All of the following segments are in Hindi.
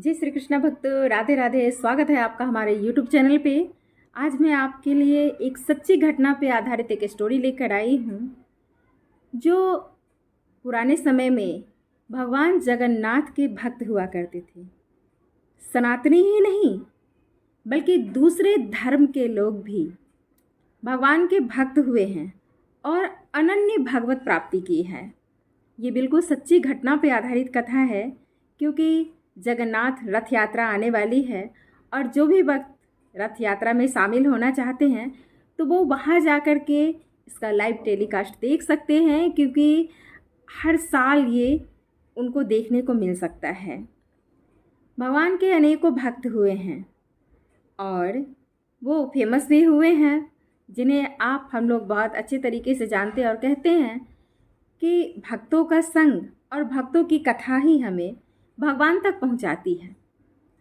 जी श्री कृष्णा भक्त, राधे राधे। स्वागत है आपका हमारे YouTube चैनल पे। आज मैं आपके लिए एक सच्ची घटना पे आधारित एक स्टोरी लेकर आई हूँ, जो पुराने समय में भगवान जगन्नाथ के भक्त हुआ करते थे। सनातनी ही नहीं बल्कि दूसरे धर्म के लोग भी भगवान के भक्त हुए हैं और अनन्य भगवत प्राप्ति की है। ये बिल्कुल सच्ची घटना पे आधारित कथा है, क्योंकि जगन्नाथ रथ यात्रा आने वाली है और जो भी भक्त रथ यात्रा में शामिल होना चाहते हैं तो वो वहाँ जा कर के इसका लाइव टेलीकास्ट देख सकते हैं, क्योंकि हर साल ये उनको देखने को मिल सकता है। भगवान के अनेकों भक्त हुए हैं और वो फेमस भी हुए हैं, जिन्हें हम लोग बहुत अच्छे तरीके से जानते हैं और कहते हैं कि भक्तों का संग और भक्तों की कथा ही हमें भगवान तक पहुंचाती है।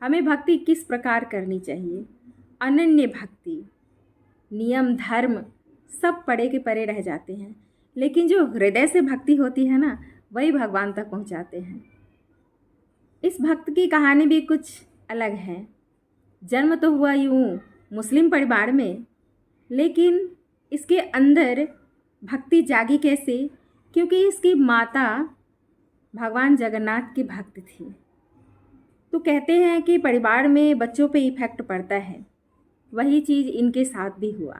हमें भक्ति किस प्रकार करनी चाहिए, अनन्य भक्ति, नियम धर्म सब परे के परे रह जाते हैं, लेकिन जो हृदय से भक्ति होती है ना, वही भगवान तक पहुंचाते हैं। इस भक्त की कहानी भी कुछ अलग है। जन्म तो हुआ यूँ मुस्लिम परिवार में, लेकिन इसके अंदर भक्ति जागी कैसे? क्योंकि इसकी माता भगवान जगन्नाथ की भक्त थी। तो कहते हैं कि परिवार में बच्चों पे इफेक्ट पड़ता है, वही चीज़ इनके साथ भी हुआ।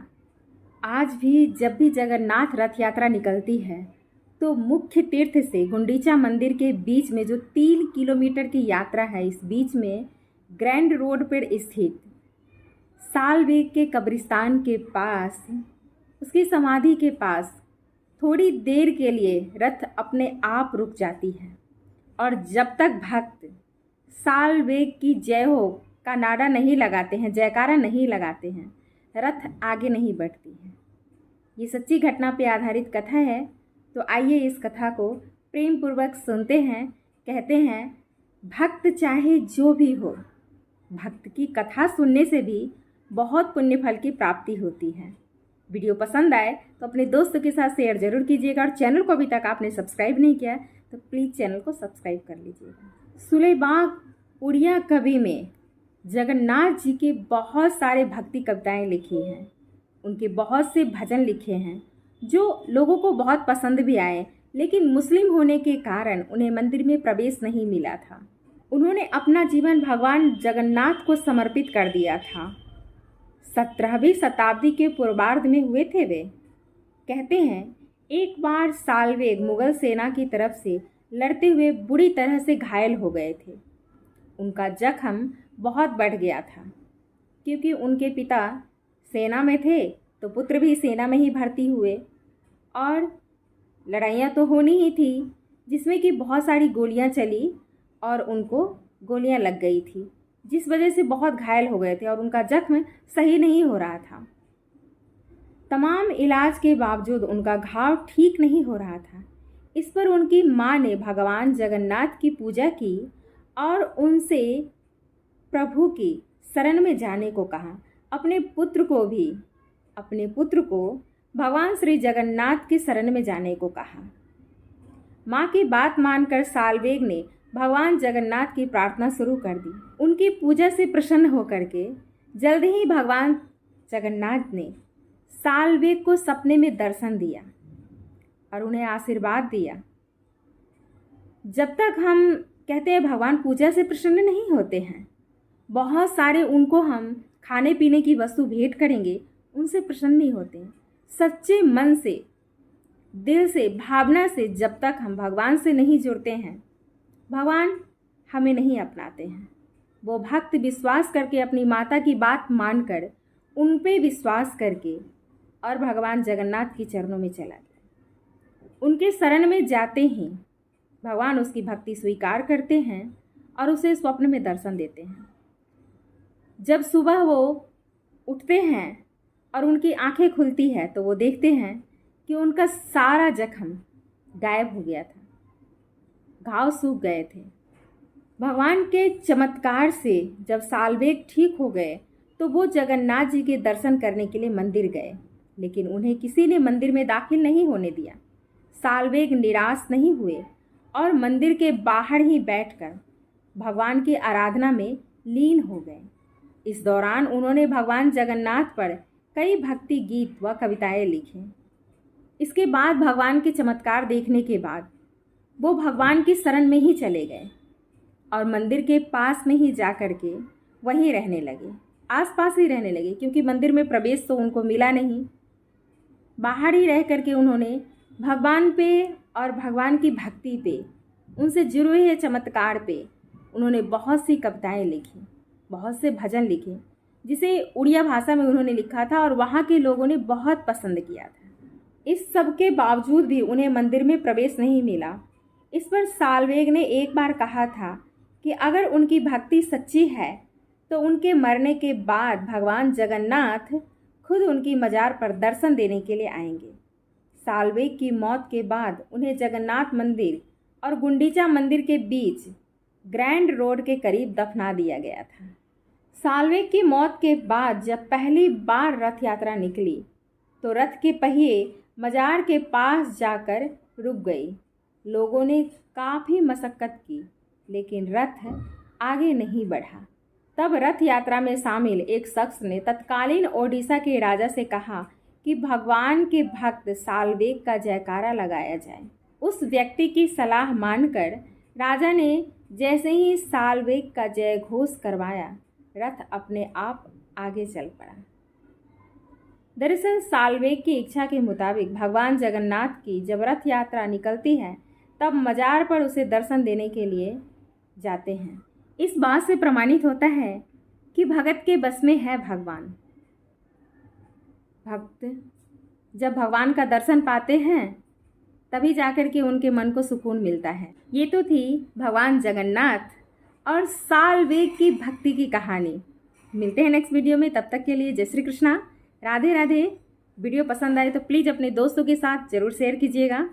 आज भी जब भी जगन्नाथ रथ यात्रा निकलती है तो मुख्य तीर्थ से गुंडीचा मंदिर के बीच में जो 3 किलोमीटर की यात्रा है, इस बीच में ग्रैंड रोड पर स्थित सालवेग के कब्रिस्तान के पास, उसकी समाधि के पास थोड़ी देर के लिए रथ अपने आप रुक जाती है और जब तक भक्त सालवेग की जय हो का नारा नहीं लगाते हैं, जयकारा नहीं लगाते हैं, रथ आगे नहीं बढ़ती है। ये सच्ची घटना पे आधारित कथा है, तो आइए इस कथा को प्रेम पूर्वक सुनते हैं। कहते हैं, भक्त चाहे जो भी हो, भक्त की कथा सुनने से भी बहुत पुण्य फल की प्राप्ति होती है। वीडियो पसंद आए तो अपने दोस्तों के साथ शेयर जरूर कीजिएगा और चैनल को अभी तक आपने सब्सक्राइब नहीं किया तो प्लीज़ चैनल को सब्सक्राइब कर लीजिएगा। सुलेबाग उड़िया कवि में जगन्नाथ जी के बहुत सारे भक्ति कविताएं लिखी हैं, उनके बहुत से भजन लिखे हैं जो लोगों को बहुत पसंद भी आए, लेकिन मुस्लिम होने के कारण उन्हें मंदिर में प्रवेश नहीं मिला था। उन्होंने अपना जीवन भगवान जगन्नाथ को समर्पित कर दिया था। 17वीं शताब्दी के पूर्वार्ध में हुए थे वे। कहते हैं, एक बार सालवेग मुगल सेना की तरफ से लड़ते हुए बुरी तरह से घायल हो गए थे। उनका जख्म बहुत बढ़ गया था, क्योंकि उनके पिता सेना में थे तो पुत्र भी सेना में ही भर्ती हुए और लड़ाइयाँ तो होनी ही थी, जिसमें कि बहुत सारी गोलियाँ चली और उनको गोलियाँ लग गई थी, जिस वजह से बहुत घायल हो गए थे और उनका जख्म सही नहीं हो रहा था। तमाम इलाज के बावजूद उनका घाव ठीक नहीं हो रहा था। इस पर उनकी माँ ने भगवान जगन्नाथ की पूजा की और उनसे प्रभु की शरण में जाने को कहा। अपने पुत्र को भगवान श्री जगन्नाथ की शरण में जाने को कहा। माँ की बात मानकर सालवेग ने भगवान जगन्नाथ की प्रार्थना शुरू कर दी। उनकी पूजा से प्रसन्न होकर के जल्द ही भगवान जगन्नाथ ने सालवेग को सपने में दर्शन दिया और उन्हें आशीर्वाद दिया। जब तक हम कहते हैं भगवान पूजा से प्रसन्न नहीं होते हैं, बहुत सारे उनको हम खाने पीने की वस्तु भेंट करेंगे, उनसे प्रसन्न नहीं होते हैं। सच्चे मन से, दिल से, भावना से जब तक हम भगवान से नहीं जुड़ते हैं, भगवान हमें नहीं अपनाते हैं। वो भक्त विश्वास करके अपनी माता की बात मानकर उन पे विश्वास करके और भगवान जगन्नाथ के चरणों में चला गया। उनके शरण में जाते ही भगवान उसकी भक्ति स्वीकार करते हैं और उसे स्वप्न में दर्शन देते हैं। जब सुबह वो उठते हैं और उनकी आंखें खुलती है तो वो देखते हैं कि उनका सारा जख्म गायब हो गया था, घाव सूख गए थे। भगवान के चमत्कार से जब सालवेग ठीक हो गए तो वो जगन्नाथ जी के दर्शन करने के लिए मंदिर गए, लेकिन उन्हें किसी ने मंदिर में दाखिल नहीं होने दिया। सालवेग निराश नहीं हुए और मंदिर के बाहर ही बैठकर भगवान की आराधना में लीन हो गए। इस दौरान उन्होंने भगवान जगन्नाथ पर कई भक्ति गीत व कविताएं लिखी। इसके बाद भगवान के चमत्कार देखने के बाद वो भगवान की शरण में ही चले गए और मंदिर के पास में ही जा कर के वहीं रहने लगे, आसपास ही रहने लगे, क्योंकि मंदिर में प्रवेश तो उनको मिला नहीं। बाहर ही रह कर के उन्होंने भगवान पे और भगवान की भक्ति पे, उनसे जुड़े हुए चमत्कार पे उन्होंने बहुत सी कविताएं लिखी, बहुत से भजन लिखे, जिसे उड़िया भाषा में उन्होंने लिखा था और वहाँ के लोगों ने बहुत पसंद किया था। इस सब के बावजूद भी उन्हें मंदिर में प्रवेश नहीं मिला। इस पर साल्वेग ने एक बार कहा था कि अगर उनकी भक्ति सच्ची है तो उनके मरने के बाद भगवान जगन्नाथ खुद उनकी मजार पर दर्शन देने के लिए आएंगे। साल्वेग की मौत के बाद उन्हें जगन्नाथ मंदिर और गुंडीचा मंदिर के बीच ग्रैंड रोड के करीब दफना दिया गया था। साल्वेग की मौत के बाद जब पहली बार रथ यात्रा निकली तो रथ के पहिए मजार के पास जाकर रुक गई। लोगों ने काफ़ी मशक्क़त की लेकिन रथ आगे नहीं बढ़ा। तब रथ यात्रा में शामिल एक शख्स ने तत्कालीन ओडिशा के राजा से कहा कि भगवान के भक्त साल्वेग का जयकारा लगाया जाए। उस व्यक्ति की सलाह मानकर राजा ने जैसे ही साल्वेग का जय घोष करवाया, रथ अपने आप आगे चल पड़ा। दरअसल साल्वेग की इच्छा के मुताबिक भगवान जगन्नाथ की जब रथ यात्रा निकलती है तब मजार पर उसे दर्शन देने के लिए जाते हैं। इस बात से प्रमाणित होता है कि भगत के बस में है भगवान। भक्त जब भगवान का दर्शन पाते हैं तभी जाकर के उनके मन को सुकून मिलता है। ये तो थी भगवान जगन्नाथ और साल्वेग की भक्ति की कहानी। मिलते हैं नेक्स्ट वीडियो में, तब तक के लिए जय श्री कृष्णा, राधे राधे। वीडियो पसंद आए तो प्लीज़ अपने दोस्तों के साथ ज़रूर शेयर कीजिएगा।